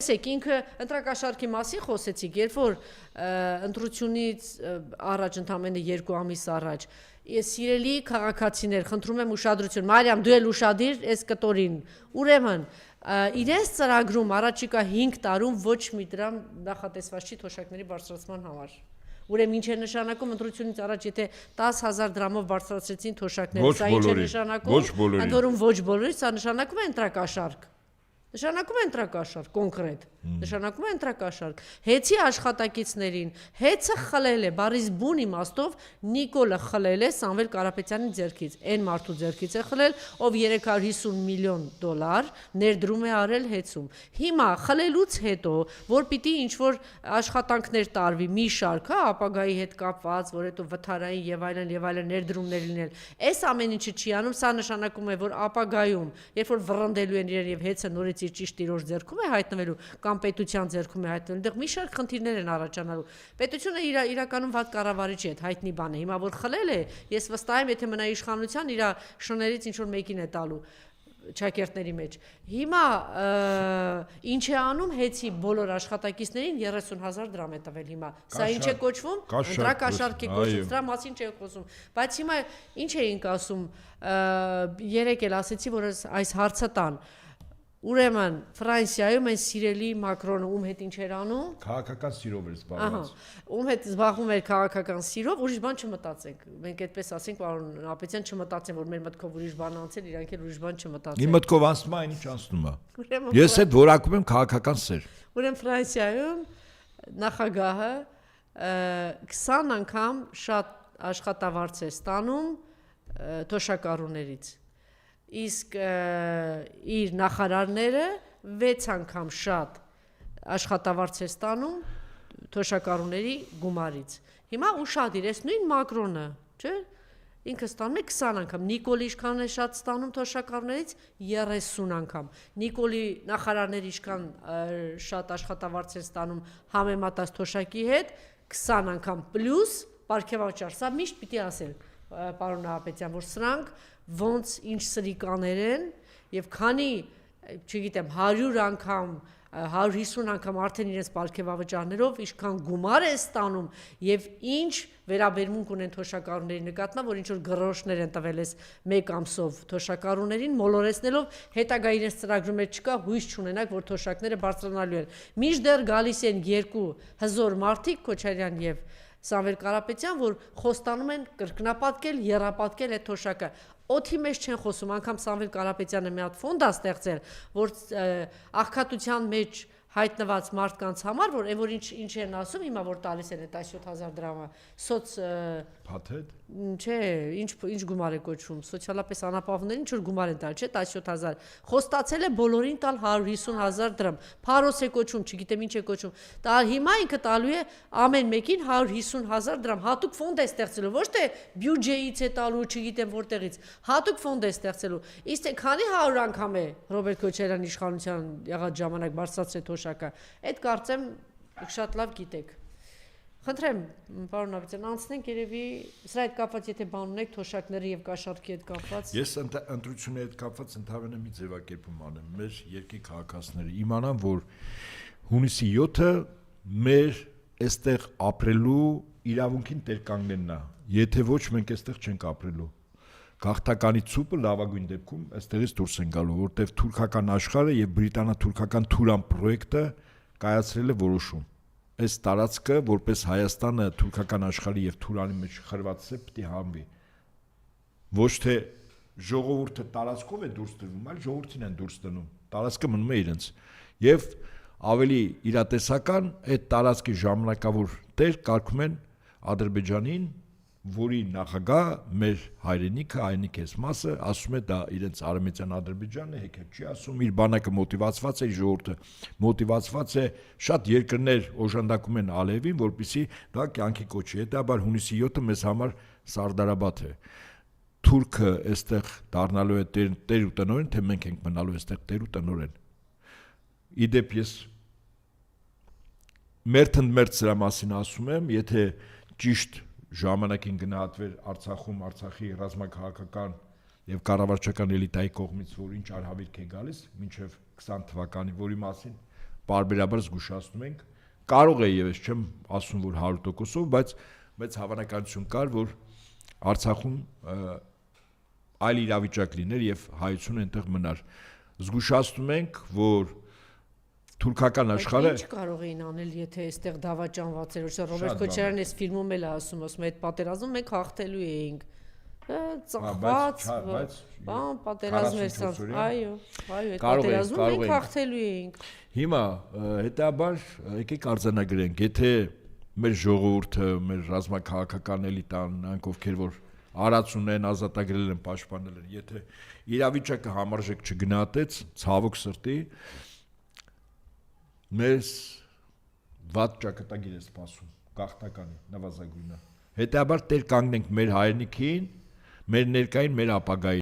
տեսեք, ինքը ընտրակաշառքի մասին խոսեցիք, երբ որ ընտրությունից առաջ ընդամենը 2 ամիս առաջ սիրելի քաղաքացիներ, խնդրում եմ ուշադրություն, Մարիամ, դու էլ ուշադիր այս կտորին, ուրեմն իրենց ծրագրում առաջիկա 5 տարում ոչ մի դրամ նախատեսված չի թոշակների բարձրացման համար։ Ուրեմն ինչ է նշանակում ընտրությունից առաջ եթե 10,000 դրամով բարձրացրեցին թոշակները, սա ինչ է նշանակում, ընդ որում ոչ բոլորի, սա նշանակում է ընտրակաշառք։ Նշանակում է ընտրակաշառք կոնկրետ, նշանակում է ընտրակաշառք։ Հեծի աշխատակիցներին, հեծը խլել է, բառից բուն իմաստով Նիկոլը խլել է Սամվել Կարապետյանի ձեռքից, այն մարդու ձեռքից է խլել, ով 350 միլիոն դոլար ներդրում է արել հեծում։ Հիմա խլելուց հետո, որ պիտի ինչ-որ աշխատանքներ տարվի, մի շարք, ապագայի հետ կապված, որ հետո վթարային եւ այլն ներդրումներ լինել, այս ամեն ինչը չի անում, սա նշանակում է, որ ապագայում, երբ որ վռնդելու են իրեն եւ հեծը նորից իր ճիշտ իրոջ ձեռքում է հայտնվելու կամ պետության ձեռքում է հայտնվելու, դեռ մի շարք խնդիրներ են առաջանալու։ Պետությունը իրականում վատ կառավարիչ է, հայտնի բան է։ Հիմա որ խլել է, ես վստահ եմ, եթե մնա իշխանության, իր շներից ինչ որ մեկին է տալու ճակերտների մեջ։ Հիմա ինչ է անում հեծի բոլոր աշխատակիցներին 30,000 դրամ է տվել հիմա։ Սա ինչ է կոչվում։ Ընտրակաշառք է կոչվում, դրա մասին չէ խոսում։ Բայց հիմա ինչ էինք ասում, երեք էլ ասեցի, որ այս հարցը տան։ Ուրեմն Ֆրանսիայում այն սիրելի Մակրոնը ում հետ ինչ էր անում։ Քաղաքական սիրով էր զբաղված։ Ում հետ զբաղվում էր քաղաքական սիրով, ուրիշ բան չմտածենք։ Մենք այդպես ասենք, պարոն Ապետյան, չմտածեն, որ մեր մտքով ուրիշ բան անցել, իրանք էլ ուրիշ բան չմտածեն։ Իմ մտքով անցնում է այն ինչ անցնում է։ Ես այդ որակում եմ քաղաքական սեր։ Ուրեմն Ֆրանսիայում նախագահը 20 անգամ շատ աշխատավարձ է ստանում թոշակառուներից։ Իսկ իր նախարարները 6 անգամ շատ աշխատավարձ է ստանում թոշակառուների գումարից։ Հիմա ուշադիր, այս նույն Մակրոնը, չէ՞, ինքը ստանում է 20 անգամ, Նիկոլի ինչքան է շատ ստանում թոշակառուներից 30 անգամ։ Նիկոլի նախարարները ինչքան շատ աշխատավարձ են ստանում համեմատած թոշակի հետ 20 անգամ պլյուս պարգևաճառ։ Սա միշտ պիտի ասել, պարոն Ապետյան, որ սրանք ոնց ինչ սրիկաներ են եւ քանի, չգիտեմ, 100 անգամ, 150 անգամ արդեն իրենց պարգևավճարներով ինչքան գումար է ստանում եւ ինչ վերաբերմունք ունեն թոշակառուների նկատմամբ, որ ինչ որ գրոշներ են տվել էս 1 ամսով թոշակառուներին, մոլորեցնելով հետագա իրենց ծրագրում չկա հույս չունենակ, որ թոշակները բարձրանալու են։ Մինչդեռ գալիս են 2 հզոր մարդիկ Քոչարյան եւ Սամվել Կարապետյան, որ խոստանում են կրկնապատկել, եռապատկել այդ թոշակը։ Օդի մեջ չեն խոսում, անգամ Սամվել Կարապետյանը մի հատ ֆոնդ է ստեղծել, որ աղքատության մեջ հայտնված մարդկանց համար, որ այն որ ինչ են ասում, հիմա որ տալիս են այդ 17,000 դրամը, սոց փաթեթ։ Չէ, ինչ գումար է կոչվում, սոցիալապես անապահովներին ինչ որ գումար են տալ, չէ, 17,000։ Խոստացել է բոլորին տալ 150,000 դրամ։ Փարոս է կոչվում, չգիտեմ ինչ է կոչվում։ Դա հիմա ինքը տալու է ամեն մեկին 150,000 դրամ։ Հատուկ ֆոնդ է ստեղծելու, ոչ թե բյուջեից է տալու, չգիտեմ որտեղից։ Հատուկ ֆոնդ է ստեղծելու։ Իսկ թե քանի 100 անգամ է Ռոբերտ Քոչարյան իշխանության եղած ժամանակ բարձրացրել թոշակը, այդ կարծեմ շատ լավ գիտեք։ Խնդրեմ, պարոն Ապետյան, անցնենք երևի սրա հետ կապված, եթե բան ունեք թոշակների եւ կաշառքի հետ կապված։ Ես ընտրությունների հետ կապված ընդհանրապես մի ձևակերպում անեմ, մեր երկրի քաղաքացիները իմանան, որ հունիսի 7-ը մեր այստեղ ապրելու իրավունքին տեր կանգնելն է։ Եթե ոչ, մենք այստեղ չենք ապրելու։ Գաղթականի ցուպը լավագույն դեպքում այստեղից դուրս են գալու, որտեղ թուրքական աշխարհը եւ բրիտանա-թուրքական Թուրան պրոյեկտը կայացրել է որոշում։ Այս տարածքը, որպես Հայաստանը թուրքական աշխարհի եւ Թուրանի մեջ խրված է, պիտի հանվի։ Ոչ թե ժողովուրդը տարածքով է դուրս տրվում, այլ ժողովրդին են դուրս տնում։ Տարածքը մնում է իրենց։ Եվ ավելի իրատեսական այդ տարածքի ժամանակավոր տեր կարգում են Ադրբեջանին, որի նախագահ մեր հայրենիքը, այնիքես մասը, ասում է դա իրենց արևմտյան Ադրբեջանն է, հեքիաթ չի ասում, իր բանակը մոտիվացված է, ժողովուրդը մոտիվացված է, շատ երկրներ օժանդակում են Ալիևին, որպեսզի դա կյանքի կոչի։ Հետաբար հունիսի 7-ը մեզ համար Սարդարաբադ է։ Թուրքը այստեղ դառնալու է տեր ու տնօրեն, թե մենք ենք մնալու այստեղ տեր ու տնօրեն։ Իդեպ ես մերթ սրա մասին ասում եմ, եթե ճիշտ ժամանակին գնահատվեր Արցախում Արցախի ռազմաքաղաքական եւ կառավարչական էլիտայի կողմից, որ ինչ արհավիրք է գալիս մինչեւ 20 թվականի, որի մասին պարբերաբար զգուշացնում ենք, կարող է եւ ես չեմ ասում որ 100%-ով, բայց մեծ հավանականություն կար, որ Արցախում այլ իրավիճակ լիներ եւ հայությունը այնտեղ մնար։ Զգուշացնում ենք, որ թուրքական աշխարհը ինչ կարող էին անել, եթե այստեղ դավաճանված էր, որ Ռոբերտ Քոչարյանն էս ֆիլմում էլ ասում այդ պատերազմում մենք հաղթելու էինք։ Ծխված, բան պատերազմներ սա։ Այո, այդ պատերազմում մենք հաղթելու էինք։ Հիմա հետաբար եկեք արձանագրենք, եթե մեր ժողովուրդը, մեր ռազմաքաղաքական էլիտան, նրանք ովքեր որ արած ունեն, ազատագրել են, պաշտպանել են, եթե իրավիճակը համարժեք չգնահատեց, ցավոք սրտի մեզ վատ ճակատագիր է սպասում, գաղթականի, նվազագույնը։ Հետաբար տեր կանգնենք մեր հայրենիքին, մեր ներկային, մեր ապագային